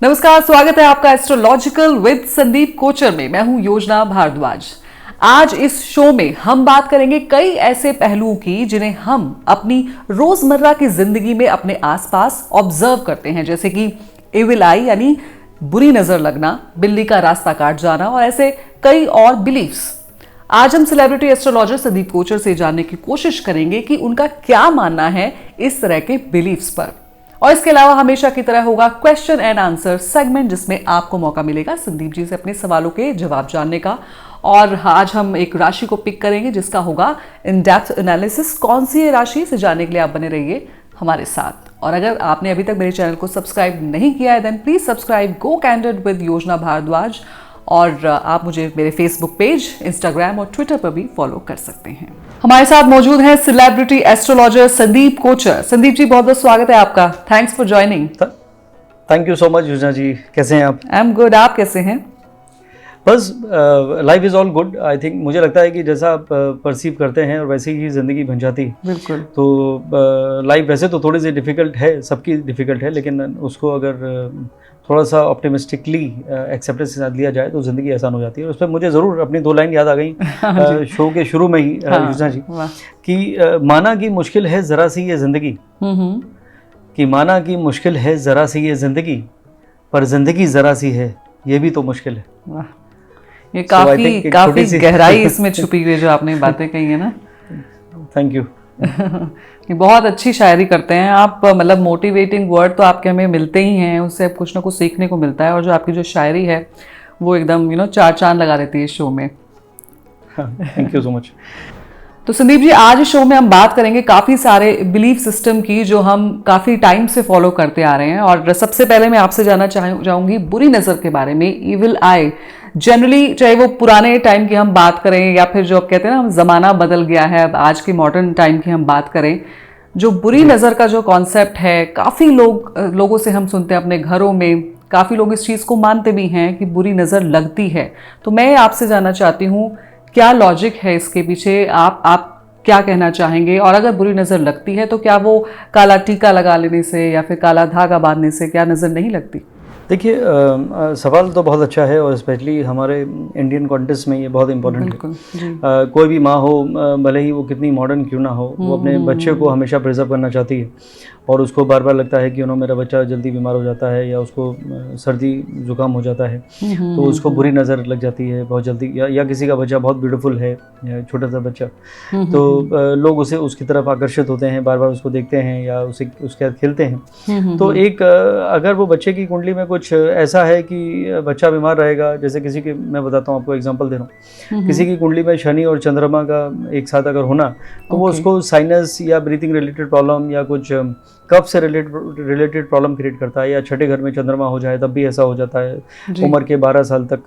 नमस्कार, स्वागत है आपका एस्ट्रोलॉजिकल विद संदीप कोचर में। मैं हूं योजना भारद्वाज। आज इस शो में हम बात करेंगे कई ऐसे पहलुओं की जिन्हें हम अपनी रोजमर्रा की जिंदगी में अपने आसपास ऑब्जर्व करते हैं, जैसे कि इविल आई यानी बुरी नजर लगना, बिल्ली का रास्ता काट जाना और ऐसे कई और बिलीफ्स। आज हम सेलिब्रिटी एस्ट्रोलॉजर संदीप कोचर से जानने की कोशिश करेंगे कि उनका क्या मानना है इस तरह के बिलीफ्स पर। और इसके अलावा हमेशा की तरह होगा क्वेश्चन एंड आंसर सेगमेंट, जिसमें आपको मौका मिलेगा संदीप जी से अपने सवालों के जवाब जानने का। और आज हम एक राशि को पिक करेंगे जिसका होगा इन डेप्थ एनालिसिस। कौन सी है राशि, इसे जानने के लिए आप बने रहिए हमारे साथ। और अगर आपने अभी तक मेरे चैनल को सब्सक्राइब नहीं किया है then please subscribe go candid with Yojana Bhardwaj. और आप मुझे मेरे फेसबुक पेज, इंस्टाग्राम और ट्विटर पर भी फॉलो कर सकते हैं। हमारे साथ मौजूद हैं सेलिब्रिटी एस्ट्रोलॉजर संदीप कोचर। संदीप जी, बहुत बहुत स्वागत है आपका। Thanks for joining. Thank you so much योजना जी। कैसे हैं आप? आई एम गुड, आप कैसे हैं? बस life is all good. I think मुझे लगता है कि जैसा आप परसीव करते हैं और वैसे ही ज़िंदगी बन जाती है। बिल्कुल। तो लाइफ वैसे तो थोड़ी सी डिफ़िकल्ट है, सबकी डिफ़िकल्ट है, लेकिन उसको अगर थोड़ा सा ऑप्टिमिस्टिकली एक्सेप्टेंस के साथ लिया जाए तो ज़िंदगी आसान हो जाती है। उस पर मुझे ज़रूर अपनी 2 लाइन याद आ गई शो के शुरू में ही योजना जी, कि माना कि मुश्किल है ज़रा सी ये ज़िंदगी, कि माना कि मुश्किल है ज़रा सी ये ज़िंदगी, पर ज़िंदगी ज़रा सी है ये भी तो मुश्किल है। वाह, ये काफी गहराई इसमें छुपी हुई जो आपने बातें कही है ना। Thank you. ये बहुत अच्छी शायरी करते हैं आप। मतलब मोटिवेटिंग वर्ड तो आपके हमें मिलते ही हैं, उससे कुछ ना कुछ सीखने को मिलता है। और जो आपकी जो शायरी है वो एकदम 4 चांद लगा देती है इस शो में। Thank you so much. तो संदीप जी, आज इस शो में हम बात करेंगे काफ़ी सारे बिलीफ सिस्टम की जो हम काफ़ी टाइम से फॉलो करते आ रहे हैं। और सबसे पहले मैं आपसे जानना चाहूँगी बुरी नज़र के बारे में, इविल आई। जनरली चाहे वो पुराने टाइम की हम बात करें या फिर जो आप कहते हैं ना हम ज़माना बदल गया है, अब आज के मॉडर्न टाइम की हम बात करें, जो बुरी नज़र का जो कॉन्सेप्ट है, काफ़ी लोगों से हम सुनते हैं अपने घरों में, काफ़ी लोग इस चीज़ को मानते भी हैं कि बुरी नज़र लगती है। तो मैं आपसे जानना चाहती हूँ क्या लॉजिक है इसके पीछे, आप क्या कहना चाहेंगे? और अगर बुरी नज़र लगती है तो क्या वो काला टीका लगा लेने से या फिर काला धागा बांधने से क्या नज़र नहीं लगती? देखिए, सवाल तो बहुत अच्छा है और स्पेशली हमारे इंडियन कॉन्टेक्स्ट में ये बहुत इम्पोर्टेंट है। कोई भी माँ हो, भले ही वो कितनी मॉडर्न क्यों ना हो, वो अपने बच्चे को हमेशा प्रिजर्व करना चाहती है। और उसको बार बार लगता है कि मेरा बच्चा जल्दी बीमार हो जाता है या उसको सर्दी जुकाम हो जाता है, तो उसको बुरी नज़र लग जाती है बहुत जल्दी। या किसी का बच्चा बहुत ब्यूटीफुल है, छोटा सा बच्चा, तो लोग उसकी तरफ आकर्षित होते हैं, बार बार उसको देखते हैं या उसके साथ खेलते हैं। तो एक अगर वो बच्चे की कुंडली में कुछ ऐसा है कि बच्चा बीमार रहेगा, जैसे किसी के, मैं बताता हूँ आपको एग्जांपल दे रहा हूँ, किसी की कुंडली में शनि और चंद्रमा का एक साथ अगर होना, तो वो उसको साइनस या ब्रीथिंग रिलेटेड प्रॉब्लम या कुछ कफ से रिलेटेड प्रॉब्लम क्रिएट करता है। या छठे घर में चंद्रमा हो जाए तब भी ऐसा हो जाता है उम्र के 12 साल तक।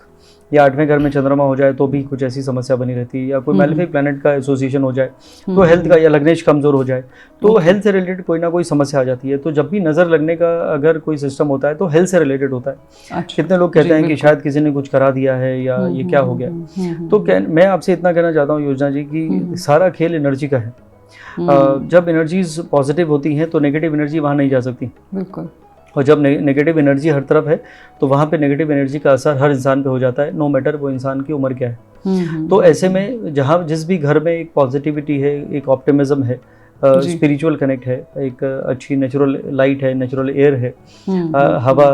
या 8वें घर में चंद्रमा हो जाए तो भी कुछ ऐसी समस्या बनी रहती है। या कोई मैलेफिक प्लैनेट का एसोसिएशन हो जाए तो हेल्थ का, या लग्नेश कमज़ोर हो जाए तो हेल्थ से रिलेटेड कोई ना कोई समस्या आ जाती है। तो जब भी नज़र लगने का अगर कोई सिस्टम होता है तो हेल्थ से रिलेटेड होता है। कितने लोग कहते हैं कि शायद किसी ने कुछ करा दिया है या ये क्या हो गया। तो मैं आपसे इतना कहना चाहता हूँ योजना जी कि सारा खेल एनर्जी का है। जब एनर्जीज पॉजिटिव होती हैं तो नेगेटिव एनर्जी वहाँ नहीं जा सकती। बिल्कुल। और जब नेगेटिव एनर्जी हर तरफ है तो वहाँ पे नेगेटिव एनर्जी का असर हर इंसान पे हो जाता है, नो मैटर वो इंसान की उम्र क्या है। तो ऐसे में जहाँ जिस भी घर में एक पॉजिटिविटी है, एक ऑप्टिमिज्म है, स्पिरिचुअल कनेक्ट है, एक अच्छी नेचुरल लाइट है, नेचुरल एयर है, हवा,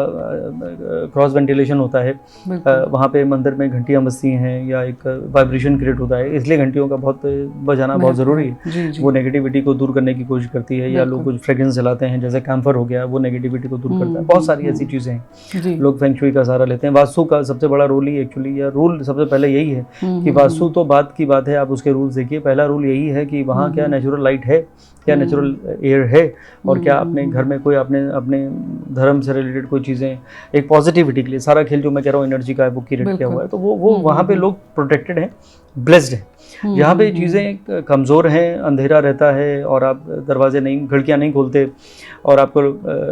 क्रॉस वेंटिलेशन होता है, वहाँ पे मंदिर में घंटियाँ बजती हैं या एक वाइब्रेशन क्रिएट होता है, इसलिए घंटियों का बहुत बजाना बहुत ज़रूरी है। वो नेगेटिविटी को दूर करने की कोशिश करती है। या लोग कुछ फ्रेग्रेंस जलाते हैं, जैसे कैम्फर हो गया, वो नेगेटिविटी को दूर करता है। बहुत सारी ऐसी चीज़ें हैं, लोग फेंग शुई का सहारा लेते हैं। वास्तु का सबसे बड़ा रोल ही एक्चुअली, या रूल सबसे पहले यही है कि वास्तु तो बात की बात है, आप उसके रूल्स देखिए। पहला रूल यही है कि वहाँ क्या नेचुरल लाइट है, क्या नेचुरल एयर है, और क्या अपने घर में कोई अपने धर्म से रिलेटेड कोई चीज़ें, एक पॉजिटिविटी के लिए सारा खेल जो मैं कह रहा हूँ एनर्जी का है वो क्रिएट किया हुआ है। तो वो वहाँ पे लोग प्रोटेक्टेड हैं, ब्लेस्ड हैं। जहाँ पे चीज़ें कमज़ोर हैं, अंधेरा रहता है और आप दरवाजे नहीं, खिड़कियाँ नहीं खोलते और आपको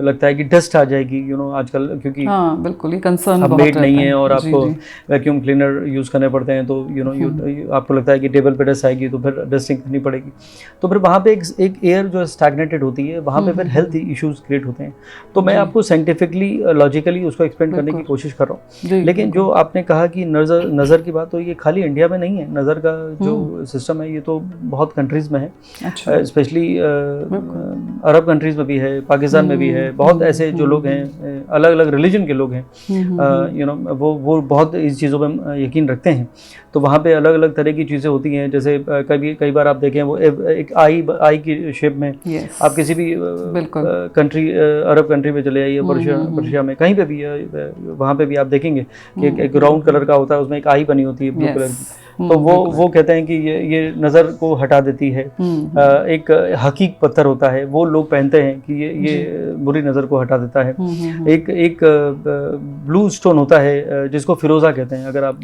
लगता है कि डस्ट आ जाएगी, आजकल क्योंकि बिल्कुल ये कंसर्न अब मेड नहीं है और आपको वैक्यूम क्लीनर यूज़ करने पड़ते हैं, तो आपको लगता है कि टेबल पे डस्ट आएगी तो फिर डस्टिंग करनी पड़ेगी। तो फिर वहाँ पे एक इज एक एयर जो स्टैग्नेटेड होती है वहाँ पे फिर हेल्थ इश्यूज क्रिएट होते हैं। तो मैं आपको साइंटिफिकली लॉजिकली उसको एक्सप्लेन करने की कोशिश कर रहा हूँ। लेकिन जो आपने कहा कि नज़र की बात, तो ये खाली इंडिया में नहीं है। नज़र का जो सिस्टम है ये तो बहुत कंट्रीज़ में है, स्पेशली अरब कंट्रीज़ में भी है, पाकिस्तान में भी है। बहुत ऐसे जो लोग हैं, अलग अलग रिलीजन के लोग हैं, यू नो, वो बहुत इस चीज़ों पर यकीन रखते हैं। तो वहाँ पे अलग अलग तरह की चीज़ें होती हैं, जैसे कई बार आप देखें वो एक आई की शेप में आप किसी भी कंट्री, अरब कंट्री में चले जाइए, पर्शिया में कहीं पे भी, वहाँ पे भी आप देखेंगे कि एक राउंड कलर का होता है, उसमें एक आई बनी होती है ब्लू कलर की। तो वो कहते हैं कि ये नज़र को हटा देती है। एक हकीक पत्थर होता है, वो लोग पहनते हैं कि ये बुरी नज़र को हटा देता है। एक ब्लू स्टोन होता है जिसको फिरोज़ा कहते हैं। अगर आप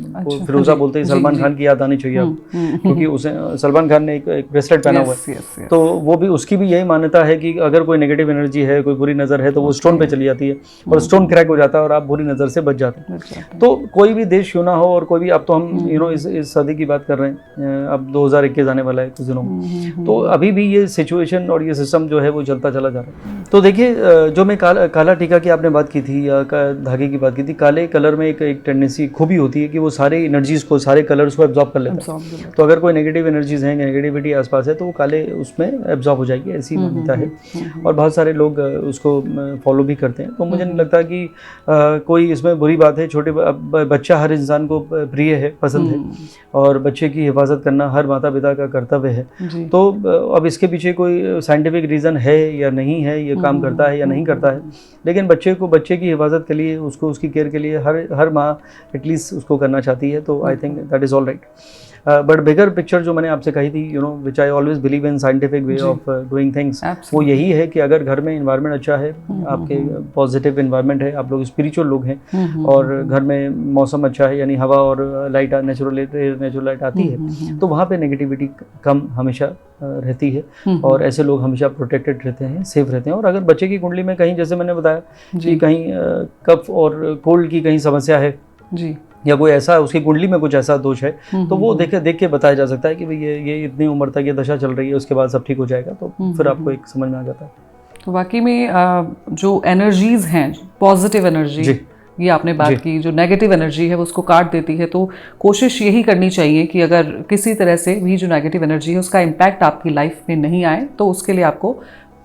फिरोज़ा बोलते हैं, सलमान खान की याद आनी चाहिए आपको, क्योंकि उसे सलमान खान ने एक ब्रेसलेट पहना हुआ है। तो वो भी, उसकी भी यही मान्यता है कि अगर कोई नेगेटिव एनर्जी है, कोई बुरी नज़र है, तो वो स्टोन पे चली जाती है और स्टोन क्रैक हो जाता है और आप बुरी नज़र से बच जाते हैं। तो कोई भी देश क्यों ना हो, और कोई भी, अब तो हम यू नो इस सदी की बात कर रहे हैं, अब 2021 आने वाला है कुछ दिनों में, तो अभी भी ये सिचुएशन और ये सिस्टम जो है वो चलता चला जा रहा है। तो देखिए, जो मैं काला टीका की आपने बात की थी या धागे की बात की थी, काले कलर में एक टेंडेंसी, खूबी होती है कि वो सारे एनर्जीज को, सारे कलर्स को एब्जॉर्ब कर लेता है। तो अगर कोई नेगेटिव एनर्जीज हैं, नेगेटिविटी आसपास है, तो वो काले उसमें एब्जॉर्ब हो जाएगी, ऐसी मान्यता है। और बहुत सारे लोग उसको फॉलो भी करते हैं। तो मुझे नहीं लगता कि कोई इसमें बुरी बात है। छोटे बच्चा हर इंसान को प्रिय है, पसंद है, और बच्चे की हिफाजत करना हर माता पिता का कर्तव्य है। तो अब इसके पीछे कोई साइंटिफिक रीज़न है या नहीं है, ये काम करता है या नहीं करता है, लेकिन बच्चे की हिफाजत के लिए, उसको उसकी केयर के लिए हर माँ एटलीस्ट उसको करना चाहती है। तो I think that is all right. But bigger picture जो मैंने आपसे कही थी, you know, which I always believe in scientific way of doing things, वो यही है कि अगर घर में इन्वायरमेंट अच्छा है, आपके पॉजिटिव इन्वायरमेंट है, आप लोग स्पिरिचुअल लोग हैं, और घर में मौसम अच्छा है, यानी हवा और लाइट, नेचुरल लाइट आती है, तो वहाँ पे नेगेटिविटी कम हमेशा रहती है, और ऐसे लोग हमेशा प्रोटेक्टेड रहते हैं, सेफ रहते हैं। और अगर बच्चे की कुंडली में कहीं, जैसे मैंने बताया कि कहीं कफ और कोल्ड की कहीं समस्या है जी, या कोई ऐसा, उसकी कुंडली में कुछ ऐसा दोष है, तो वो देख के बताया जा सकता है कि भाई ये इतनी उम्र तक ये दशा चल रही है, उसके बाद सब ठीक हो जाएगा। तो फिर आपको एक समझ में आ जाता है। तो वाकई में जो एनर्जीज हैं, पॉजिटिव एनर्जी, ये आपने बात की, जो नेगेटिव एनर्जी है वो उसको काट देती है। तो कोशिश यही करनी चाहिए कि अगर किसी तरह से भी जो नेगेटिव एनर्जी है उसका इम्पैक्ट आपकी लाइफ में नहीं आए, तो उसके लिए आपको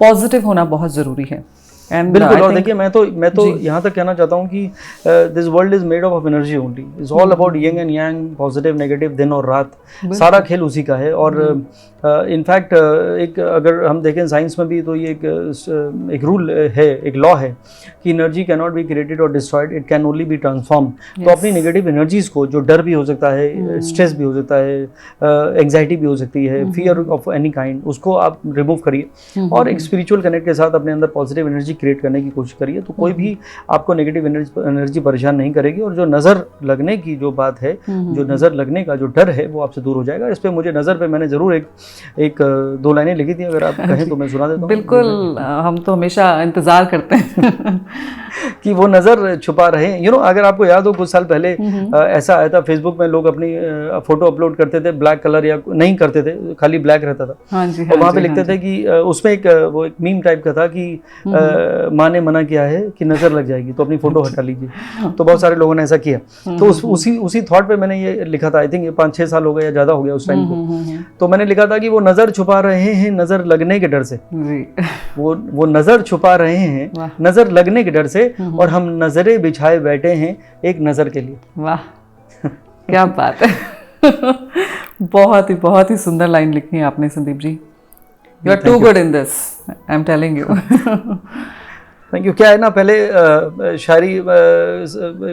पॉजिटिव होना बहुत ज़रूरी है। बिल्कुल। और देखिए, मैं तो यहाँ तक कहना चाहता हूँ कि this world is made of energy only, is all about young and yang, positive negative, दिन और रात, सारा खेल उसी का है। और इनफैक्ट एक अगर हम देखें साइंस में भी, तो ये एक रूल है, एक लॉ है कि energy can not be created और destroyed, it can only be transform. तो अपनी नेगेटिव एनर्जीज को, जो डर भी हो सकता है, स्ट्रेस भी हो सकता है, एंग्जाइटी भी हो सकती है, फियर ऑफ एनी काइंड, उसको आप रिमूव करिए और एक स्पिरिचुअल कनेक्ट के साथ अपने अंदर पॉजिटिव एनर्जी क्रिएट करने की कोशिश करिए। तो कोई भी आपको नेगेटिव एनर्जी परेशान नहीं करेगी। और जो नज़र लगने की जो बात है, जो नज़र लगने का जो डर है, वो आपसे दूर हो जाएगा। इस पे मुझे नज़र पे मैंने ज़रूर एक दो लाइनें लिखी थी, अगर आप कहें तो मैं सुना देता हूँ। बिल्कुल, हम तो हमेशा इंतज़ार करते हैं कि वो नज़र छुपा रहे। यू नो, अगर आपको याद हो, कुछ साल पहले ऐसा आया था, फेसबुक में लोग अपनी फ़ोटो अपलोड करते थे, ब्लैक कलर या नहीं करते थे, खाली ब्लैक रहता था। और वहाँ पे लिखते थे कि उसमें वो एक मीम टाइप का था कि माँ ने मना किया है कि नज़र लग जाएगी, तो अपनी फ़ोटो हटा लीजिए। तो बहुत सारे लोगों ने ऐसा किया। तो उसी थॉट पे मैंने ये लिखा था। आई थिंक ये 5-6 साल हो गए या ज़्यादा हो गया उस टाइम को। तो मैंने लिखा था कि वो नज़र छुपा रहे हैं नज़र लगने के डर से, वो नज़र छुपा रहे हैं नज़र लगने के डर से, और हम नज़रें बिछाए बैठे हैं एक नज़र के लिए। वाह, क्या बात है बहुत ही सुंदर लाइन लिखी है आपने Sandeep ji. You are too good in this, I am telling you. Thank you. क्या है ना, पहले शायरी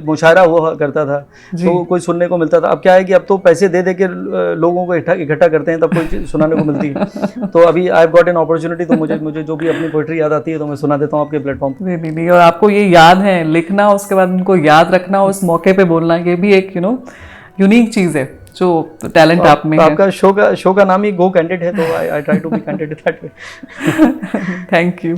मुशायरा हुआ करता था, तो कोई सुनने को मिलता था। अब क्या है कि अब तो पैसे दे के लोगों को इकट्ठा करते हैं, तब कोई सुनाने को मिलती है। तो अभी I have got an opportunity, तो मुझे जो भी अपनी पोइट्री याद आती है तो मैं सुना देता हूँ आपके प्लेटफॉर्म पर। नहीं, और आपको ये याद है लिखना, उसके बाद उनको याद रखना, उस मौके पर बोलना, ये भी एक यूनिक चीज़ है, जो टैलेंट आप में है। आपका शो का नाम ही गो कैंडिड है, तो I try to be candid that way. Thank you.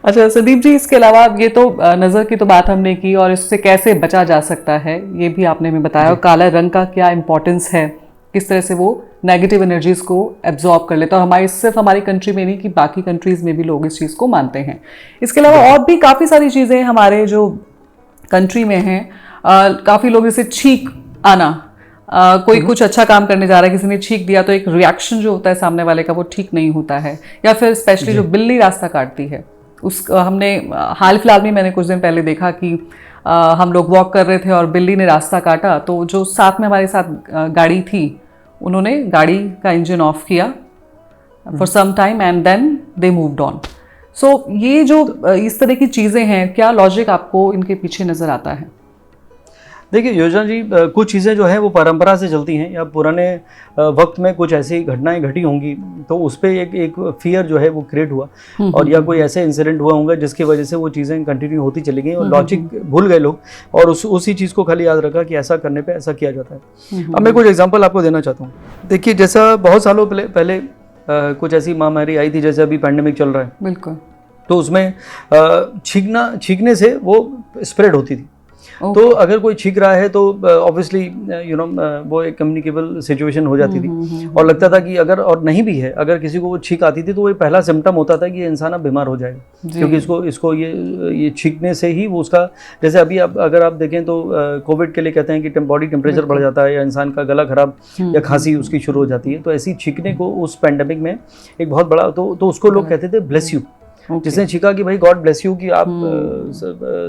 अच्छा संदीप जी, इसके अलावा ये तो नज़र की तो बात हमने की, और इससे कैसे बचा जा सकता है ये भी आपने हमें बताया, और काला रंग का क्या इम्पोर्टेंस है किस तरह से वो नेगेटिव एनर्जीज को एब्जॉर्ब कर लेता है। और हमारी सिर्फ हमारी कंट्री में नहीं कि बाकी कंट्रीज में भी लोग इस चीज़ को मानते हैं। इसके अलावा और भी काफ़ी सारी चीज़ें हमारे जो कंट्री में हैं, काफ़ी लोग जैसे छींक आना, कोई कुछ अच्छा काम करने जा रहा है, किसी ने छींक दिया तो एक रिएक्शन जो होता है सामने वाले का वो ठीक नहीं होता है। या फिर स्पेशली जो बिल्ली रास्ता काटती है, हमने हाल फिलहाल में मैंने कुछ दिन पहले देखा कि हम लोग वॉक कर रहे थे और बिल्ली ने रास्ता काटा, तो जो साथ में हमारे साथ गाड़ी थी उन्होंने गाड़ी का इंजन ऑफ किया for some time and then they moved on. So ये जो इस तरह की चीज़ें हैं, क्या लॉजिक आपको इनके पीछे नज़र आता है? देखिए योजना जी, कुछ चीज़ें जो हैं वो परंपरा से चलती हैं या पुराने वक्त में कुछ ऐसी घटनाएं घटी होंगी तो उस पर एक फियर जो है वो क्रिएट हुआ, और या कोई ऐसे इंसिडेंट हुआ होंगे जिसकी वजह से वो चीज़ें कंटिन्यू होती चली गई और लॉजिक भूल गए लोग, और उसी चीज़ को खाली याद रखा कि ऐसा करने पे ऐसा किया जाता है। अब मैं कुछ एग्जांपल आपको देना चाहता हूँ। देखिए जैसा बहुत सालों पहले कुछ ऐसी महामारी आई थी, जैसे अभी पैंडेमिक चल रहा है, बिल्कुल, तो उसमें छींकने से वो स्प्रेड होती थी। तो अगर कोई छींक रहा है तो ऑब्वियसली वो एक कम्युनिकेबल सिचुएशन हो जाती थी, और लगता था कि अगर, और नहीं भी है, अगर किसी को वो छींक आती थी तो वो पहला सिम्टम होता था कि ये इंसान अब बीमार हो जाएगा, क्योंकि इसको ये छींकने से ही वो उसका, जैसे अभी अगर आप देखें तो कोविड के लिए कहते हैं कि बॉडी टेम्परेचर बढ़ जाता है या इंसान का गला खराब या खांसी उसकी शुरू हो जाती है, तो ऐसी छींकने को उस पैंडेमिक में एक बहुत बड़ा, तो उसको लोग कहते थे ब्लेस यू। जिसने छींका कि भाई गॉड ब्लेस यू, कि आप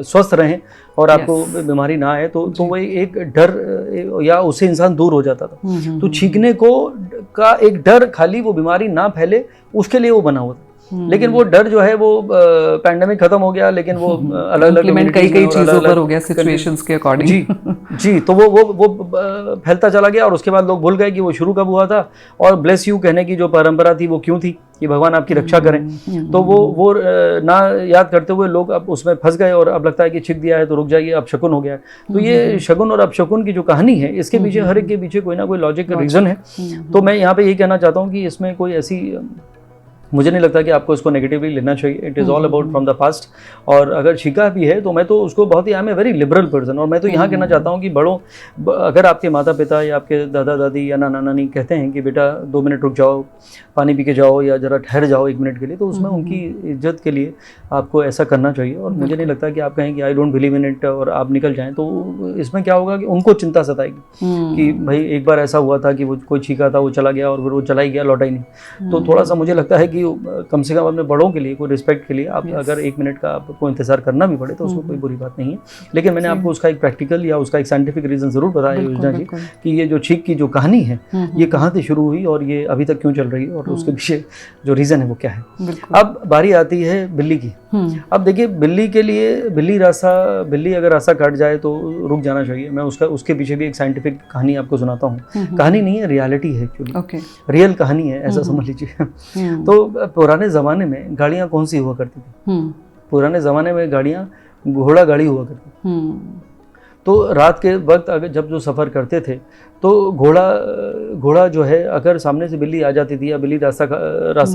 स्वस्थ रहें और आपको बीमारी ना आए, तो वो एक डर या उससे इंसान दूर हो जाता था। तो छींकने का एक डर, खाली वो बीमारी ना फैले उसके लिए वो बना हुआ था। लेकिन वो डर जो है वो पैंडेमिक खत्म हो गया, लेकिन वो अलग-अलग कई चीजों पर हो गया सिचुएशंस के अकॉर्डिंग। जी, तो वो फैलता चला गया, और उसके बाद लोग भूल गए कि वो शुरू कब हुआ था, और ब्लेस यू कहने की जो परंपरा थी वो क्यों थी, कि भगवान आपकी रक्षा करें। तो वो ना याद करते हुए लोग अब उसमें फंस गए, और अब लगता है कि छींक दिया है तो रुक जाइए, अब शकुन हो गया है। तो ये शकुन और अपशकुन की जो कहानी है, इसके पीछे हर एक के पीछे कोई ना कोई लॉजिक रीजन है। तो मैं यहाँ पे यही कहना चाहता हूँ कि इसमें कोई ऐसी, मुझे नहीं लगता कि आपको इसको नेगेटिवली लेना चाहिए। It is all about from the past. और अगर छींका भी है तो मैं तो उसको बहुत ही, I am a very liberal person, और मैं तो यहाँ कहना चाहता हूँ कि अगर आपके माता पिता या आपके दादा दादी या नाना नानी कहते हैं कि बेटा 2 मिनट रुक जाओ, पानी पी के जाओ, या ज़रा ठहर जाओ 1 मिनट के लिए, तो उसमें उनकी इज्जत के लिए आपको ऐसा करना चाहिए। और मुझे नहीं लगता कि आप कहें कि आई डोंट बिलीव इन इट और आप निकल जाएं, तो इसमें क्या होगा कि उनको चिंता सताएगी कि भाई एक बार ऐसा हुआ था कि वो कोई छींका था, वो चला गया और फिर वो चला ही गया, लौटा ही नहीं। तो थोड़ा सा मुझे लगता है कि कम से कम अपने बड़ों के लिए, कोई रिस्पेक्ट के लिए आप अगर 1 मिनट का आपको इंतजार करना भी पड़े तो उसमें कोई बुरी बात नहीं है। लेकिन मैंने आपको उसका एक प्रैक्टिकल या उसका एक साइंटिफिक रीज़न ज़रूर बताया योजना जी, कि ये जो छींक की जो कहानी है ये कहाँ से शुरू हुई और ये अभी तक क्यों चल रही है, और उसके पीछे जो रीज़न है वो क्या है। अब बारी आती है बिल्ली की। अब देखिए बिल्ली के लिए, बिल्ली अगर रास्ता काट जाए तो रुक जाना चाहिए। मैं उसके पीछे भी एक साइंटिफिक कहानी आपको सुनाता हूँ। कहानी नहीं है, रियलिटी है एक्चुअली, रियल कहानी है, ऐसा समझ लीजिए। तो पुराने ज़माने में गाड़ियाँ कौन सी हुआ करती थी? पुराने ज़माने में गाड़ियाँ घोड़ा गाड़ी हुआ करती थी। तो रात के वक्त अगर जब जो सफ़र करते थे तो घोड़ा जो है, अगर सामने से बिल्ली आ जाती थी या बिल्ली रास्ता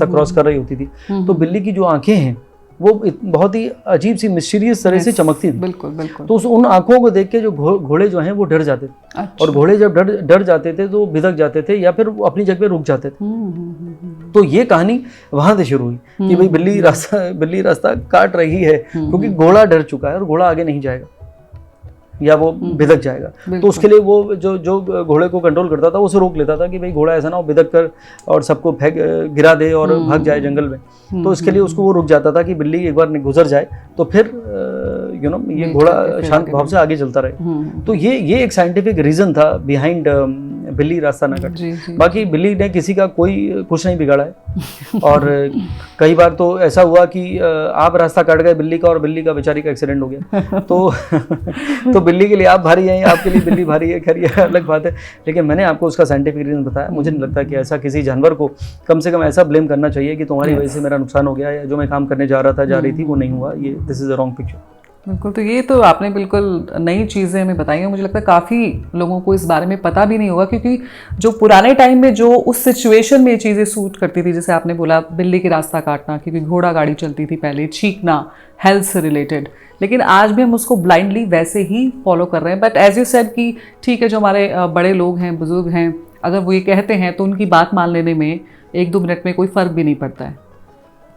क्रॉस कर रही होती थी, तो बिल्ली की जो आंखें हैं वो बहुत ही अजीब सी मिस्टीरियस तरह से चमकती थी। बिल्कुल बिल्कुल। तो उन आंखों को देख के जो घोड़े जो हैं वो डर जाते थे। अच्छा। और घोड़े जब डर जाते थे तो भिदक जाते थे या फिर वो अपनी जगह पे रुक जाते थे। तो ये कहानी वहां से शुरू हुई कि भाई बिल्ली रास्ता काट रही है क्योंकि घोड़ा डर चुका है और घोड़ा आगे नहीं जाएगा या वो भिदक जाएगा। तो उसके लिए वो जो घोड़े को कंट्रोल करता था वो उसे रोक लेता था कि भाई घोड़ा ऐसा ना हो भिदक कर और सबको गिरा दे और भाग जाए जंगल में। तो इसके लिए उसको वो रुक जाता था कि बिल्ली एक बार गुजर जाए तो फिर ये घोड़ा शांत भाव से आगे चलता रहे। तो ये एक साइंटिफिक रीजन था बिहाइंड बिल्ली रास्ता ना काटे। बाकी बिल्ली ने किसी का कुछ नहीं बिगाड़ा है। और कई बार तो ऐसा हुआ कि आप रास्ता काट गए बिल्ली का और बिल्ली का बेचारी का एक्सीडेंट हो गया। तो बिल्ली के लिए आप भारी हैं, आपके लिए बिल्ली भारी है, खैर ये अलग बात है। लेकिन मैंने आपको उसका साइंटिफिक रीजन बताया। मुझे नहीं लगता कि ऐसा किसी जानवर को कम से कम ऐसा ब्लेम करना चाहिए कि तुम्हारी वजह से मेरा नुकसान हो गया या जो मैं काम करने जा रही थी वो नहीं हुआ। ये this is a wrong picture. बिल्कुल। तो ये तो आपने बिल्कुल नई चीज़ें हमें बताई हैं। मुझे लगता है काफ़ी लोगों को इस बारे में पता भी नहीं होगा, क्योंकि जो पुराने टाइम में जो उस सिचुएशन में ये चीज़ें सूट करती थी, जैसे आपने बोला बिल्ली के रास्ता काटना, क्योंकि घोड़ा गाड़ी चलती थी पहले, छींकना हेल्थ से रिलेटेड, लेकिन आज भी हम उसको ब्लाइंडली वैसे ही फॉलो कर रहे हैं। बट एज यू सेड कि ठीक है, जो हमारे बड़े लोग हैं, बुजुर्ग हैं, अगर वो ये कहते हैं तो उनकी बात मान लेने में 1-2 मिनट में कोई फ़र्क भी नहीं पड़ता है।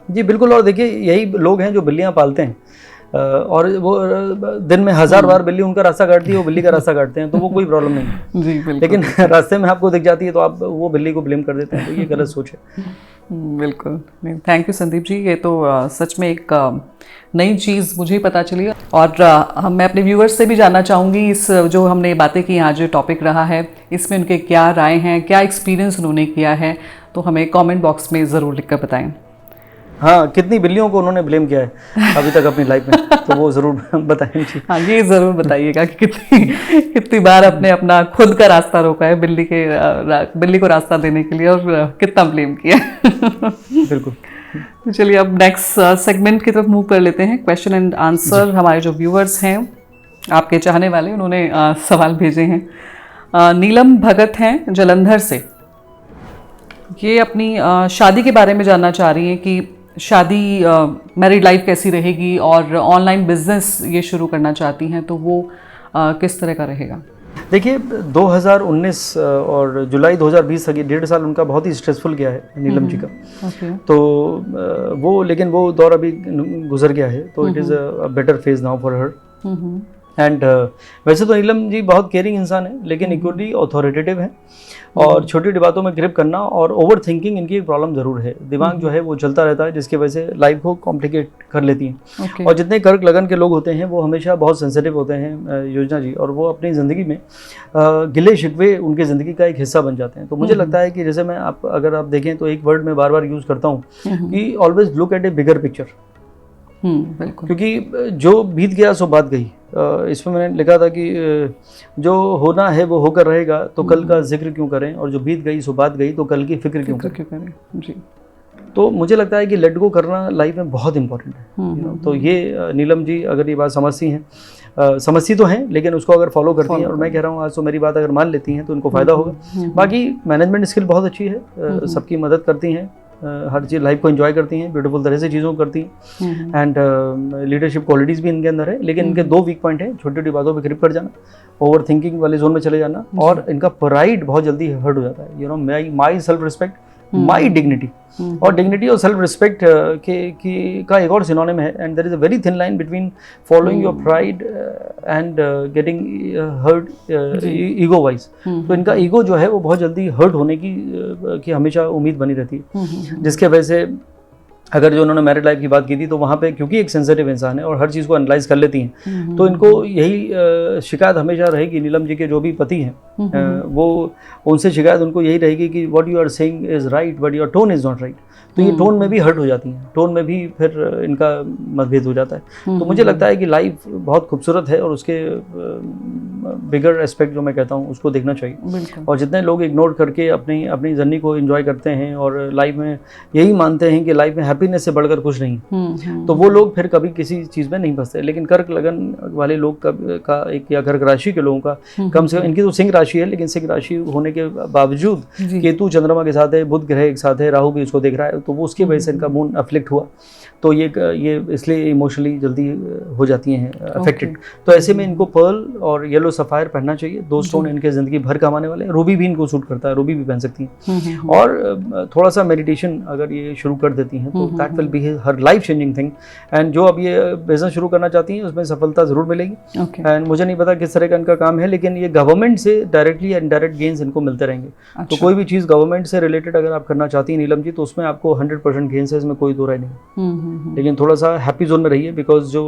जी बिल्कुल। और देखिए यही लोग हैं जो बिल्लियाँ पालते हैं और वो दिन में 1000 बार बिल्ली उनका रास्ता काटती है, वो बिल्ली का रास्ता काटते हैं, तो वो कोई प्रॉब्लम नहीं है। जी बिल्कुल। लेकिन रास्ते में आपको दिख जाती है तो आप वो बिल्ली को ब्लेम कर देते हैं, तो ये गलत सोच है। बिल्कुल। नहीं, थैंक यू संदीप जी, ये तो सच में एक नई चीज़ मुझे ही पता चली। और मैं अपने व्यूअर्स से भी जानना चाहूँगी इस जो हमने बातें की, आज जो टॉपिक रहा है इसमें उनके क्या राय हैं, क्या एक्सपीरियंस उन्होंने किया है, तो हमें कमेंट बॉक्स में ज़रूर लिखकर बताएं। हाँ, कितनी बिल्लियों को उन्होंने ब्लेम किया है अभी तक अपनी लाइफ में, तो वो ज़रूर बताएंगे। हाँ, ये ज़रूर बताइएगा कि कितनी बार अपने अपना खुद का रास्ता रोका है बिल्ली को रास्ता देने के लिए, और कितना ब्लेम किया। बिल्कुल। तो चलिए अब नेक्स्ट सेगमेंट की तरफ मूव कर लेते हैं, क्वेश्चन एंड आंसर। हमारे जो व्यूअर्स हैं, आपके चाहने वाले, उन्होंने सवाल भेजे हैं। नीलम भगत हैं जलंधर से, ये अपनी शादी के बारे में जानना चाह रही हैं कि शादी मैरिड लाइफ कैसी रहेगी, और ऑनलाइन बिजनेस ये शुरू करना चाहती हैं, तो वो किस तरह का रहेगा। देखिए 2019 और जुलाई 2020 तक, ये 1.5 साल उनका बहुत ही स्ट्रेसफुल गया है नीलम जी का। तो वो, लेकिन वो दौर अभी गुजर गया है, तो it is a better phase now for her. And वैसे तो नीलम जी बहुत केयरिंग इंसान है, लेकिन इक्वली अथॉरिटेटिव है, और छोटी छोटी बातों में ग्रिप करना और ओवर थिंकिंग इनकी एक प्रॉब्लम ज़रूर है। दिमाग जो है वो चलता रहता है, जिसकी वजह से लाइफ को कॉम्प्लिकेट कर लेती हैं। और जितने कर्क लगन के लोग होते हैं वो हमेशा बहुत सेंसिटिव होते हैं योजना जी, और वो अपनी ज़िंदगी में गिले शिकवे उनकी ज़िंदगी का एक हिस्सा बन जाते हैं। तो मुझे लगता है कि जैसे मैं अगर आप देखें तो एक वर्ड में बार बार यूज़ करता हूँ कि always look at A bigger picture. बिल्कुल। क्योंकि जो बीत गया सो बात गई। इसमें मैंने लिखा था कि जो होना है वो होकर रहेगा, तो कल का जिक्र क्यों करें, और जो बीत गई सो बात गई, तो कल की फिक्र क्यों करें। जी। तो मुझे लगता है कि लेट गो करना लाइफ में बहुत इंपॉर्टेंट है। तो ये नीलम जी अगर ये बात समझती हैं, समझती तो हैं, लेकिन उसको अगर फॉलो करती हैं, और मैं कह रहा हूँ आज तो मेरी बात अगर मान लेती हैं तो उनको फ़ायदा होगा। बाकी मैनेजमेंट स्किल बहुत अच्छी है, सबकी मदद करती हैं, हर चीज़ लाइफ को एंजॉय करती हैं, ब्यूटीफुल तरह से चीज़ों को करती हैं, एंड लीडरशिप क्वालिटीज़ भी इनके अंदर है। लेकिन इनके 2 वीक पॉइंट हैं, छोटी छोटी बातों पे ग्रिप कर जाना, ओवर थिंकिंग वाले जोन में चले जाना, और इनका प्राइड बहुत जल्दी हर्ट हो जाता है। You know, my self respect, my dignity, और डिग्निटी और सेल्फ रिस्पेक्ट का एक और सिनोनिम है, and there is a very thin line between following your pride and getting hurt ego wise. तो इनका ईगो जो है वो बहुत जल्दी हर्ट होने की हमेशा उम्मीद बनी रहती है, जिसके वजह से अगर जो उन्होंने मैरिड लाइफ की बात की थी, तो वहाँ पे क्योंकि एक सेंसिटिव इंसान है और हर चीज़ को एनालाइज कर लेती हैं, तो इनको यही शिकायत हमेशा रहेगी। नीलम जी के जो भी पति हैं, वो उनसे शिकायत उनको यही रहेगी कि what you are saying is right but your tone is not right. तो ये टोन में भी हर्ट हो जाती हैं, टोन में भी फिर इनका मतभेद हो जाता है। तो मुझे लगता है कि लाइफ बहुत खूबसूरत है, और उसके बिगर एस्पेक्ट जो मैं कहता हूँ उसको देखना चाहिए। और जितने लोग इग्नोर करके अपनी जर्नी को एंजॉय करते हैं और लाइफ में यही मानते हैं कि लाइफ में हैप्पीनेस से बढ़कर कुछ नहीं, तो वो लोग फिर कभी किसी चीज़ में नहीं फंसते। लेकिन कर्क लगन वाले लोग का एक, या कर्क राशि के लोगों का कम से कम, इनकी तो सिंह राशि है, लेकिन सिंह राशि होने के बावजूद केतु चंद्रमा के साथ है, बुध ग्रह एक साथ है, राहु भी उसको देख रहा है, तो वो उसकी वजह से इनका मून अफ्लिक्ट हुआ, तो ये इसलिए इमोशनली जल्दी हो जाती हैं अफेक्टेड। तो ऐसे में इनको पर्ल और येलो सफ़ायर पहनना चाहिए। 2 स्टोन इनके ज़िंदगी भर काम आने वाले हैं। रूबी भी इनको सूट करता है, रूबी भी पहन सकती हैं। और थोड़ा सा मेडिटेशन अगर ये शुरू कर देती हैं तो that will be her life changing thing. And जो अब ये बिजनेस शुरू करना चाहती हैं उसमें सफलता ज़रूर मिलेगी। एंड मुझे नहीं पता किस तरह का इनका काम है, लेकिन ये गवर्नमेंट से डायरेक्टली या इनडायरेक्ट गेन्स इनको मिलते रहेंगे। तो कोई भी चीज़ गवर्नमेंट से रिलेटेड अगर आप करना चाहती हैं नीलम जी, तो उसमें आपको 100% गेन्स है, इसमें कोई दो राय नहीं। लेकिन थोड़ा सा हैप्पी जोन में रहिए, बिकॉज जो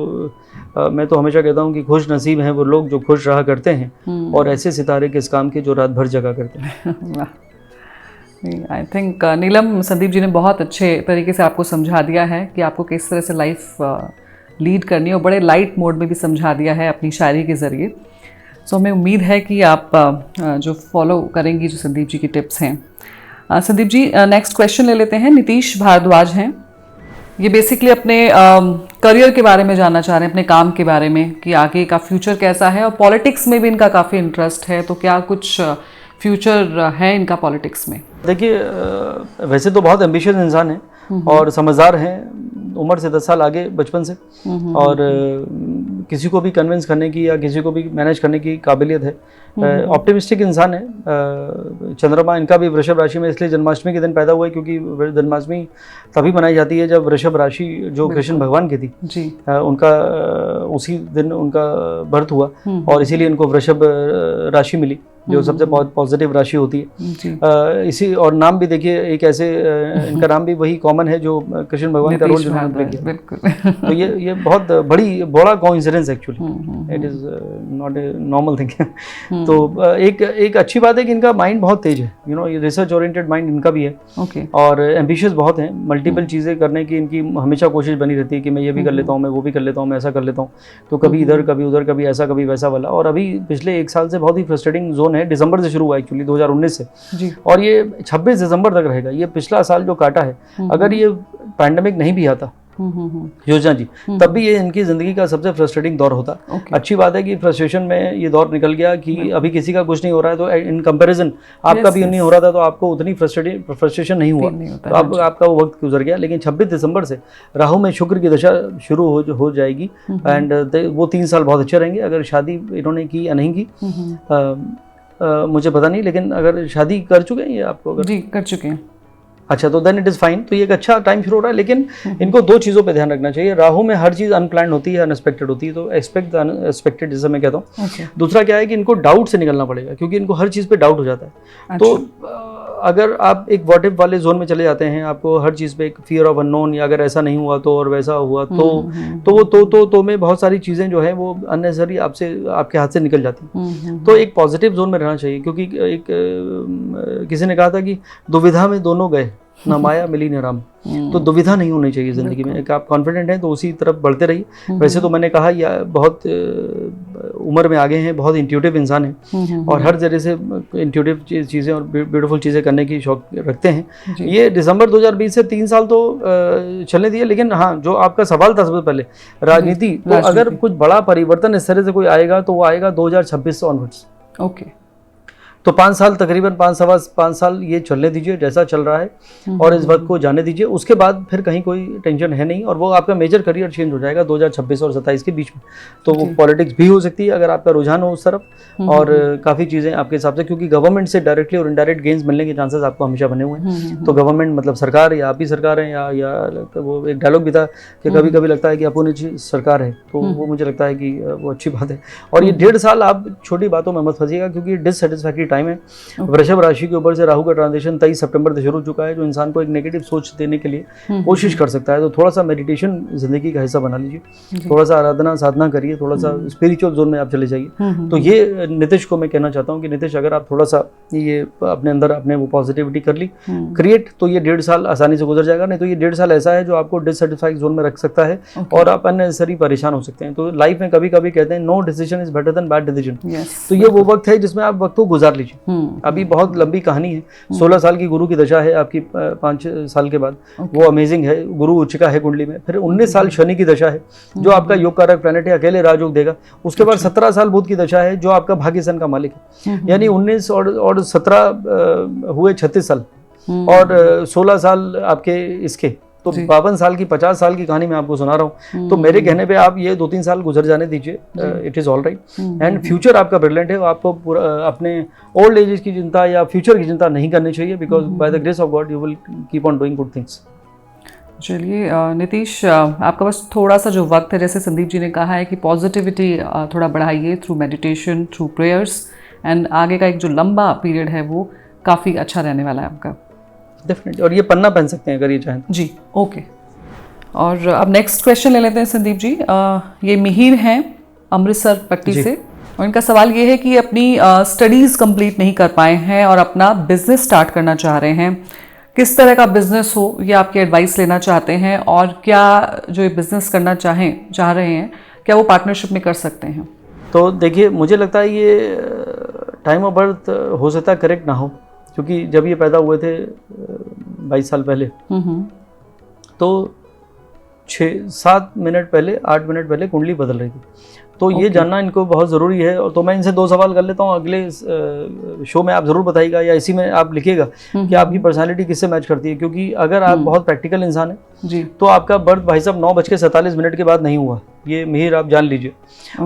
मैं तो हमेशा कहता हूँ कि खुश नसीब हैं वो लोग जो खुश रहा करते हैं, और ऐसे सितारे किस काम के जो रात भर जगा करते हैं। आई थिंक नीलम, संदीप जी ने बहुत अच्छे तरीके से आपको समझा दिया है कि आपको किस तरह से लाइफ लीड करनी है, और बड़े लाइट मोड में भी समझा दिया है अपनी शायरी के ज़रिए। सो हमें उम्मीद है कि आप जो फॉलो करेंगी जो संदीप जी की टिप्स हैं। संदीप जी, नेक्स्ट क्वेश्चन ले लेते हैं। नीतीश भारद्वाज हैं, ये बेसिकली अपने करियर के बारे में जानना चाह रहे हैं, अपने काम के बारे में कि आगे का फ्यूचर कैसा है, और पॉलिटिक्स में भी इनका काफ़ी इंटरेस्ट है, तो क्या कुछ फ्यूचर है इनका पॉलिटिक्स में? देखिए वैसे तो बहुत एम्बिशियस इंसान है और समझदार हैं, उम्र से 10 साल आगे बचपन से, और किसी को भी कन्विंस करने की या किसी को भी मैनेज करने की काबिलियत है। ऑप्टिमिस्टिक इंसान है। चंद्रमा इनका भी वृषभ राशि में इसलिए जन्माष्टमी के दिन पैदा हुआ है क्योंकि जन्माष्टमी तभी मनाई जाती है जब वृषभ राशि जो कृष्ण भगवान की थी जी। उनका उसी दिन उनका बर्थ हुआ, और इसीलिए इनको वृषभ राशि मिली जो सबसे पॉजिटिव राशि होती है। इसी और नाम भी देखिए एक ऐसे इनका नाम भी वही कॉमन है जो कृष्ण भगवान का रोल जिन्होंने प्ले किया। बिल्कुल। तो ये बहुत बड़ा coincidence actually, it is not a normal thing. तो एक अच्छी बात है कि इनका माइंड बहुत तेज है, यू नो, ये रिसर्च ओरिएंटेड माइंड इनका भी है। और एम्बिशियस बहुत है, मल्टीपल चीज़ें करने की इनकी हमेशा कोशिश बनी रहती है कि मैं ये भी कर लेता हूँ, मैं वो भी कर लेता हूँ, मैं ऐसा कर लेता हूँ। तो कभी इधर कभी उधर, कभी ऐसा कभी वैसा वाला। और अभी पिछले 1 साल से बहुत ही फ्रस्ट्रेटिंग जोन है, दिसंबर से शुरू हुआ एक्चुअली 2019 से जी। और ये 26 दिसंबर तक रहेगा। ये पिछला साल जो काटा है, अगर ये पैंडेमिक नहीं भी आता योजना जी, तब भी ये इनकी जिंदगी का सबसे फ्रस्ट्रेटिंग दौर होता। अच्छी बात है कि फ्रस्ट्रेशन में ये दौर निकल गया कि अभी किसी का कुछ नहीं हो रहा है तो इन कंपैरिजन आपका भी नहीं हो रहा था, तो आपको उतनी फ्रस्ट्रेशन नहीं हुआ, तो अब आपका वो वक्त गुजर गया। लेकिन 26 दिसंबर से राहु में शुक्र की दशा शुरू हो जाएगी, एंड वो 3 साल बहुत अच्छे रहेंगे। अगर शादी इन्होंने की या नहीं की मुझे पता नहीं, लेकिन अगर शादी कर चुके हैं ये आपको? अगर जी कर चुके हैं, अच्छा, तो देन इट इज़ फाइन। तो ये एक अच्छा टाइम शुरू हो रहा है, लेकिन इनको 2 चीज़ों पे ध्यान रखना चाहिए। राहु में हर चीज़ अनप्लान्ड होती है, अनएक्सपेक्टेड होती है, तो एक्सपेक्ट द अनएक्सपेक्टेड जैसे मैं कहता हूँ। दूसरा क्या है कि इनको डाउट से निकलना पड़ेगा, क्योंकि इनको हर चीज़ पे डाउट हो जाता है। तो अगर आप एक व्हाट इफ वाले जोन में चले जाते हैं, आपको हर चीज़ पे एक फियर ऑफ अननोन, या अगर ऐसा नहीं हुआ तो और वैसा हुआ तो में बहुत सारी चीज़ें जो है वो अननेसेसरी आपके हाथ से निकल जाती हैं। तो एक पॉजिटिव जोन में रहना चाहिए, क्योंकि किसी ने कहा था कि दुविधा में दोनों गए, ना माया मिली न राम। तो दुविधा नहीं होनी चाहिए जिंदगी में। एक आप कॉन्फिडेंट हैं तो उसी तरफ बढ़ते रहिए। वैसे तो मैंने कहा या बहुत उम्र में आगे हैं, बहुत इंट्यूटिव इंसान हैं, और हर जगह से इंट्यूटिव चीज़ें और ब्यूटीफुल चीज़ें करने की शौक रखते हैं। ये दिसंबर 2020 से 3 साल तो चलने दिए, लेकिन हाँ, जो आपका सवाल था सबसे पहले राजनीति, तो अगर कुछ बड़ा परिवर्तन इस तरह से कोई आएगा तो वो आएगा 2026 ऑनवर्ड्स। ओके, तो 5 साल, तकरीबन 5 साल ये चलने दीजिए जैसा चल रहा है, और इस वक्त को जाने दीजिए। उसके बाद फिर कहीं कोई टेंशन है नहीं, और वो आपका मेजर करियर चेंज हो जाएगा 2026 और 27 के बीच में। तो वो पॉलिटिक्स भी हो सकती है अगर आपका रुझान हो उस तरफ, और काफ़ी चीज़ें आपके हिसाब से, क्योंकि गवर्नमेंट से डायरेक्टली और इनडायरेक्ट गेन्स मिलने के चांसेस आपको हमेशा बने हुए हैं। तो गवर्नमेंट मतलब सरकार, या आप ही सरकार हैं, या वो एक डायलॉग भी था कि कभी कभी लगता है कि अपुन सरकार है, तो वो मुझे लगता है कि वो अच्छी बात है। और ये 1.5 साल आप छोटी बातों में मत फंसिएगा, क्योंकि डिससेटिस्फैक्टरी टाइम है। वृषभ राशि के ऊपर से राहु का ट्रांजिशन 23 सितंबर से शुरू हो चुका है, जो इंसान को एक नेगेटिव सोच देने के लिए कोशिश कर सकता है। तो थोड़ा सा मेडिटेशन जिंदगी का हिस्सा बना लीजिए, थोड़ा सा आराधना साधना करिए, थोड़ा सा स्पिरिचुअल जोन में आप चले जाइए। तो ये नीतीश को मैं कहना चाहता हूँ कि नीतीश, अगर आप थोड़ा सा ये अपने अंदर अपने वो पॉजिटिविटी कर ली क्रिएट, तो ये 1.5 साल आसानी से गुजर जाएगा। नहीं तो ये 1.5 साल ऐसा है जो आपको डिससेटिस्फाइड जोन में रख सकता है, और आप अननेसेसरी परेशान हो सकते हैं। तो लाइफ में कभी कभी कहते हैं no decision is better than bad decision. तो ये वो वक्त है जिसमें आप वक्त को गुजार लीजिए। अभी बहुत लंबी कहानी है, 16 साल की गुरु की दशा है आपकी 5 साल के बाद, वो अमेजिंग है। गुरु उच्चिका है कुंडली में, फिर 19 साल शनि की दशा है जो आपका योग कारक प्लैनेट है, अकेले राजयोग देगा। उसके बाद 17 साल बुध की दशा है जो आपका भाग्यसन का मालिक है। यानी 19 और 17 हुए 36 साल, और 16 साल आपके इसके, तो 52 साल की 50 साल की कहानी मैं आपको सुना रहा हूँ। तो मेरे कहने पे आप ये 2-3 साल गुजर जाने दीजिए, it is all right. And future आपका ब्रिलियंट है, आपको पूरा अपने ओल्ड एज की चिंता या फ्यूचर की चिंता नहीं करनी चाहिए, because by the grace of God you will keep on doing good things. चलिए नीतीश, आपका बस थोड़ा सा जो वक्त है, जैसे संदीप जी ने कहा है कि पॉजिटिविटी थोड़ा बढ़ाइए through meditation, through prayers, and आगे का एक जो लंबा पीरियड है वो काफ़ी अच्छा रहने वाला है आपका। डेफिनेटली, और ये पन्ना पहन सकते हैं अगर ये चाहें जी। ओके, और अब नेक्स्ट क्वेश्चन ले लेते हैं संदीप जी। ये मिहिर हैं अमृतसर पट्टी से, और इनका सवाल ये है कि अपनी स्टडीज़ कंप्लीट नहीं कर पाए हैं और अपना बिजनेस स्टार्ट करना चाह रहे हैं। किस तरह का बिजनेस हो, ये आपकी एडवाइस लेना चाहते हैं, और क्या जो ये बिजनेस करना चाह रहे हैं, क्या वो पार्टनरशिप में कर सकते हैं? तो देखिए, मुझे लगता है ये टाइम ऑफ बर्थ हो सकता है करेक्ट ना हो, क्योंकि जब ये पैदा हुए थे 22 साल पहले, तो 6-7 मिनट पहले, 8 मिनट पहले कुंडली बदल रही थी। तो ये जानना इनको बहुत ज़रूरी है। और तो मैं इनसे 2 सवाल कर लेता हूँ, अगले शो में आप ज़रूर बताइएगा या इसी में आप लिखिएगा कि आपकी पर्सनालिटी किससे मैच करती है। क्योंकि अगर आप बहुत प्रैक्टिकल इंसान है जी, तो आपका बर्थ भाई साहब 9:47 के बाद नहीं हुआ, ये मिहिर आप जान लीजिए।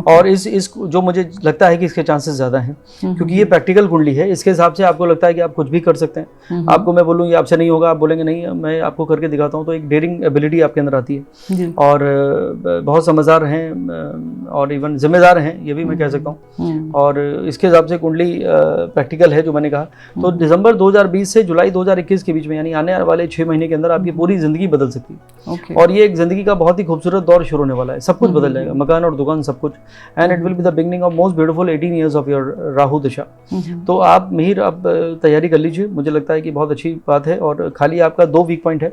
और इस जो मुझे लगता है कि इसके चांसेस ज़्यादा हैं, क्योंकि ये प्रैक्टिकल कुंडली है। इसके हिसाब से आपको लगता है कि आप कुछ भी कर सकते हैं। आपको मैं बोलूँ ये आपसे नहीं होगा, आप बोलेंगे नहीं मैं आपको करके दिखाता हूँ, तो एक डेयरिंग एबिलिटी आपके अंदर आती है जी, और बहुत समझदार हैं और इवन जिम्मेदार हैं, ये भी मैं कह सकता हूँ। और इसके हिसाब से कुंडली प्रैक्टिकल है जो मैंने कहा। तो दिसंबर 2020 से जुलाई 2021 के बीच में, यानी आने वाले 6 महीने के अंदर आपकी पूरी ज़िंदगी बदल सकती है। और ये एक ज़िंदगी का बहुत ही खूबसूरत दौर शुरू होने वाला है। सब कुछ बदल जाएगा, मकान और दुकान सब कुछ। And it will be the beginning of most beautiful 18 years of your Rahu दशा। तो आप मिहिर अब तैयारी कर लीजिए, मुझे लगता है कि बहुत अच्छी बात है। और खाली आपका 2 वीक पॉइंट है।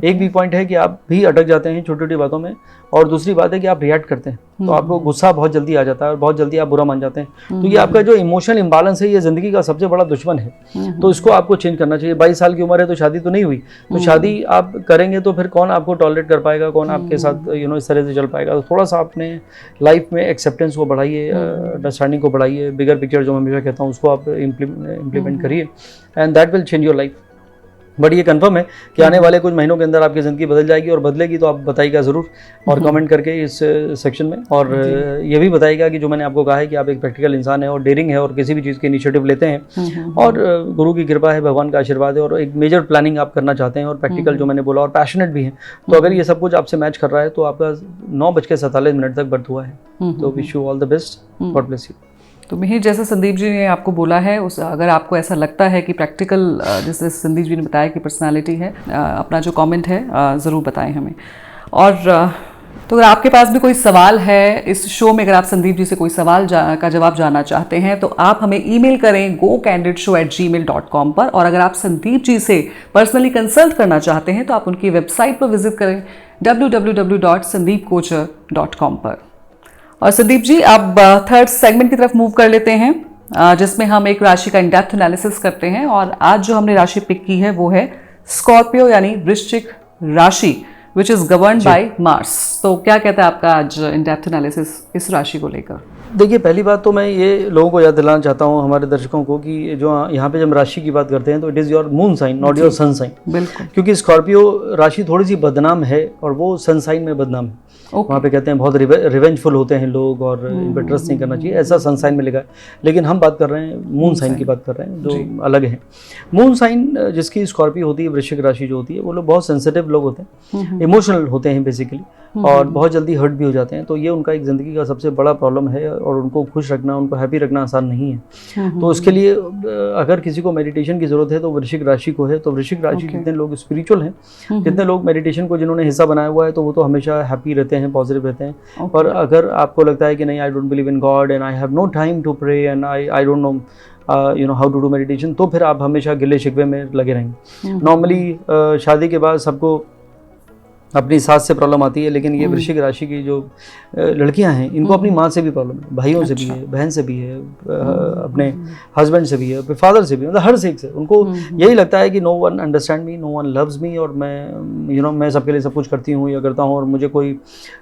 एक वीक पॉइंट है कि आप भी अटक जाते हैं छोटी छोटी बातों में, और दूसरी बात है कि आप रिएक्ट करते हैं, तो आपको गुस्सा बहुत जल्दी आ जाता है और बहुत जल्दी आप बुरा मान जाते हैं। तो ये आपका जो इमोशनल इंबैलेंस है, ये ज़िंदगी का सबसे बड़ा दुश्मन है। तो इसको आपको चेंज करना चाहिए। 22 साल की उम्र है तो शादी तो नहीं हुई, तो शादी आप करेंगे तो फिर कौन आपको टॉलरेट कर पाएगा, कौन आपके साथ इस तरह से चल पाएगा। तो थोड़ा सा अपने लाइफ में एक्सेप्टेंस को बढ़ाइए, अंडरस्टैंडिंग को बढ़ाइए, बिगर पिक्चर जो मैं हमेशा कहता हूँ उसको आप इम्प्लीमेंट करिए, and that will change your life. But ये कंफर्म है कि आने वाले कुछ महीनों के अंदर आपकी ज़िंदगी बदल जाएगी, और बदलेगी तो आप बताइएगा ज़रूर और कमेंट करके इस सेक्शन में। और ये भी बताइएगा कि जो मैंने आपको कहा है कि आप एक प्रैक्टिकल इंसान है और डेयरिंग है और किसी भी चीज़ की इनिशिएटिव लेते हैं, और गुरु की कृपा है, भगवान का आशीर्वाद है, और एक मेजर प्लानिंग आप करना चाहते हैं और प्रैक्टिकल जो मैंने बोला, और पैशनेट भी हैं। तो अगर ये सब कुछ आपसे मैच कर रहा है तो आपका 9:47 तक बर्थ हुआ है। तो wish you all the best, God bless you. तो मिहिर, जैसे संदीप जी ने आपको बोला है, उस अगर आपको ऐसा लगता है कि प्रैक्टिकल, जैसे संदीप जी ने बताया कि पर्सनालिटी है, अपना जो कमेंट है ज़रूर बताएं हमें। और तो अगर आपके पास भी कोई सवाल है इस शो में, अगर आप संदीप जी से कोई सवाल का जवाब जानना चाहते हैं तो आप हमें ईमेल करें gocandidShow@gmail.com पर। और अगर आप संदीप जी से पर्सनली कंसल्ट करना चाहते हैं तो आप उनकी वेबसाइट पर विजिट करें www.sandeepkochar.com पर। और संदीप जी, अब थर्ड सेगमेंट की तरफ मूव कर लेते हैं, जिसमें हम एक राशि का इन-डेप्थ एनालिसिस करते हैं। और आज जो हमने राशि पिक की है वो है स्कॉर्पियो, यानी वृश्चिक राशि, which is governed bye Mars. तो क्या कहता है आपका आज इन-डेप्थ एनालिसिस इस राशि को लेकर? देखिए, पहली बात तो मैं ये लोगों को याद दिलाना चाहता हूँ, हमारे दर्शकों को, कि जो यहाँ पे जब राशि की बात करते हैं तो it is your moon sign, not your sun sign. बिल्कुल। क्योंकि स्कॉर्पियो राशि थोड़ी सी बदनाम है और वो सन साइन में बदनाम है। वहाँ पे कहते हैं बहुत रिवेंजफुल होते हैं लोग और इन पर ट्रस्ट नहीं करना चाहिए, ऐसा सन साइन में लिखा है। लेकिन हम बात कर रहे हैं मून साइन की बात कर रहे हैं, जो अलग है। मून साइन जिसकी स्कॉर्पियो होती है, वृश्चिक राशि जो होती है, वो लोग बहुत सेंसिटिव लोग होते हैं, इमोशनल होते हैं बेसिकली, और बहुत जल्दी हर्ट भी हो जाते हैं। तो ये उनका एक ज़िंदगी का सबसे बड़ा प्रॉब्लम है, और उनको खुश रखना, उनको हैप्पी रखना आसान नहीं है। तो उसके लिए अगर किसी को मेडिटेशन की ज़रूरत है तो वृश्चिक राशि को है। तो वृश्चिक राशि जितने लोग स्पिरिचुअल हैं, जितने लोग मेडिटेशन को जिन्होंने हिस्सा बनाया हुआ है, तो वो तो हमेशा हैप्पी रहते हैं, पॉजिटिव रहते हैं। और अगर आपको लगता है कि नहीं, I don't believe in God and I have no time to pray and I don't know how to do meditation, तो फिर आप हमेशा गिले शिकवे में लगे रहेंगे। नॉर्मली शादी के बाद सबको अपनी सास से प्रॉब्लम आती है, लेकिन ये वृश्चिक राशि की जो लड़कियां हैं, इनको अपनी माँ से भी प्रॉब्लम है, भाइयों से भी है, बहन से भी है, अपने हस्बैंड से भी है, अपने फादर से भी है, मतलब हर से एक से। उनको यही लगता है कि no one understand me, no one loves me, और मैं मैं सबके लिए सब कुछ करती हूँ या करता हूँ, और मुझे कोई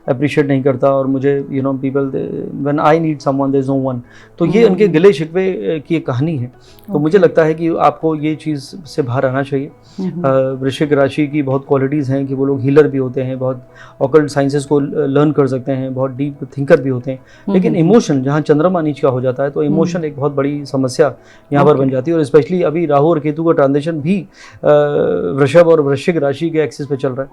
अप्रिशिएट नहीं करता, और मुझे people when I need someone there is no one. तो ये उनके गिले शिकवे की एक कहानी है। तो मुझे लगता है कि आपको ये चीज़ से बाहर आना चाहिए। वृश्चिक राशि की बहुत क्वालिटीज़ हैं कि वो लोग हीलर भी होते हैं, बहुत ऑकल्ट साइंसेस को लर्न कर सकते हैं, बहुत डीप थिंकर भी होते हैं। लेकिन इमोशन जहाँ चंद्रमा नीच का हो जाता है, तो इमोशन एक बहुत बड़ी समस्या यहाँ पर बन जाती है। और स्पेशली अभी राहु और केतु का ट्रांजिशन भी वृषभ और वृश्चिक राशि के एक्सिस पे चल रहा है।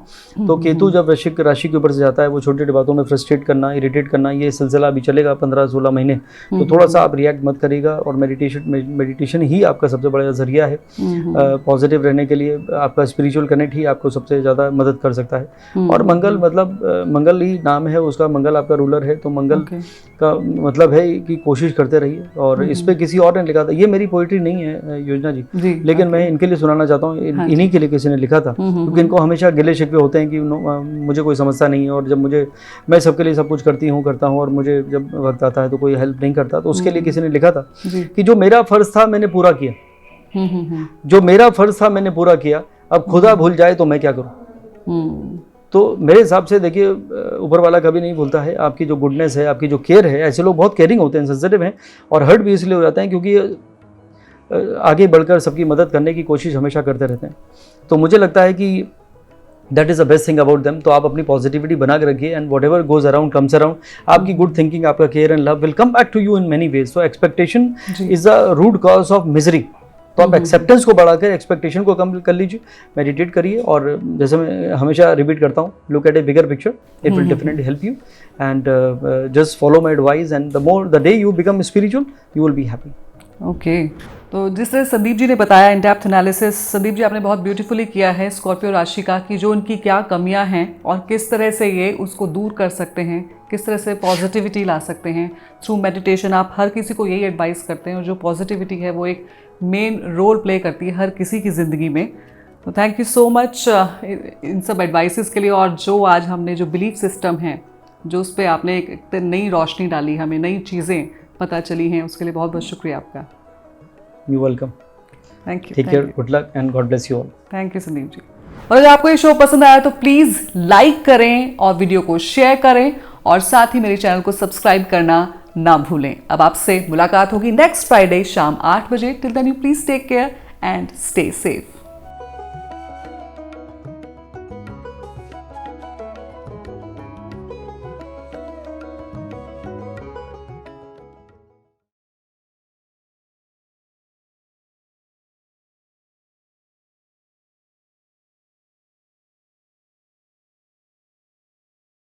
तो केतु जब वृश्चिक राशि के ऊपर से जाता है, वो छोटी छोटी बातों में फ्रस्ट्रेट करना, इरिटेट करना, ये सिलसिला अभी चलेगा 15-16 महीने। तो थोड़ा सा आप रिएक्ट मत करिएगा, और मेडिटेशन ही आपका सबसे बड़ा जरिया है पॉजिटिव रहने के लिए। आपका स्पिरिचुअल कनेक्ट ही आपको सबसे ज़्यादा मदद कर सकता है। और मंगल, मतलब मंगल ही नाम है उसका, मंगल आपका रूलर है। तो मंगल का मतलब है कि कोशिश करते रहिए। और इस पे किसी और ने लिखा था, ये मेरी पोइट्री नहीं है योजना जी, लेकिन मैं इनके लिए सुनाना चाहता हूँ, इन्हीं के लिए किसी ने लिखा था, क्योंकि इनको हमेशा गिले शिकवे होते हैं कि मुझे कोई समस्या नहीं है, और जब मैं सबके लिए सब कुछ करता हूँ, और मुझे जब वक्त आता है तो कोई हेल्प नहीं करता। तो उसके लिए किसी ने लिखा था कि जो मेरा फर्ज था मैंने पूरा किया, जो मेरा फर्ज था मैंने पूरा किया, अब खुदा भूल जाए तो मैं क्या करूं। तो मेरे हिसाब से देखिए, ऊपर वाला कभी नहीं भूलता है आपकी जो गुडनेस है, आपकी जो केयर है। ऐसे लोग बहुत केयरिंग होते हैं, सेंसिटिव हैं, और हर्ट भी इसलिए हो जाते हैं क्योंकि आगे बढ़कर सबकी मदद करने की कोशिश हमेशा करते रहते हैं। तो मुझे लगता है कि that is the best thing about them. तो आप अपनी पॉजिटिविटी बना के रखिए, and whatever goes around comes around. आपकी गुड थिंकिंग, आपका care and love will come back to you in many ways. So expectation is the root cause of misery. तो आप एक्सेप्टेंस को बढ़ाकर एक्सपेक्टेशन को कम कर लीजिए, मेडिटेट करिए, और जैसे मैं हमेशा रिपीट करता हूँ, look at A bigger picture, it will definitely help you, and just follow my advice, and the day you become spiritual you will be happy. Okay, तो जिस तरह संदीप जी ने बताया in depth analysis, Sandeep ji आपने बहुत ब्यूटीफुली किया है स्कॉर्पियो राशि का, कि जो उनकी क्या कमियां हैं और किस तरह से ये उसको दूर कर सकते हैं, किस तरह से पॉजिटिविटी ला सकते हैं थ्रू मेडिटेशन। आप हर किसी को यही एडवाइस करते हैं, और जो पॉजिटिविटी है वो एक मेन रोल प्ले करती है हर किसी की ज़िंदगी में। तो thank you so much in सब एडवाइसेस के लिए। और जो आज हमने जो बिलीफ सिस्टम है, जो उस पर आपने एक नई रोशनी डाली, हमें नई चीज़ें पता चली हैं, उसके लिए बहुत बहुत शुक्रिया आपका। You welcome. Thank you. Take care, good luck, and God bless you all. Thank you Sandeep ji. और अगर आपको ये शो पसंद आया तो प्लीज़ लाइक करें और वीडियो को शेयर करें, और साथ ही मेरे चैनल को सब्सक्राइब करना ना भूलें। अब आपसे मुलाकात होगी नेक्स्ट फ्राइडे शाम 8 बजे। Till then you please take care and stay safe.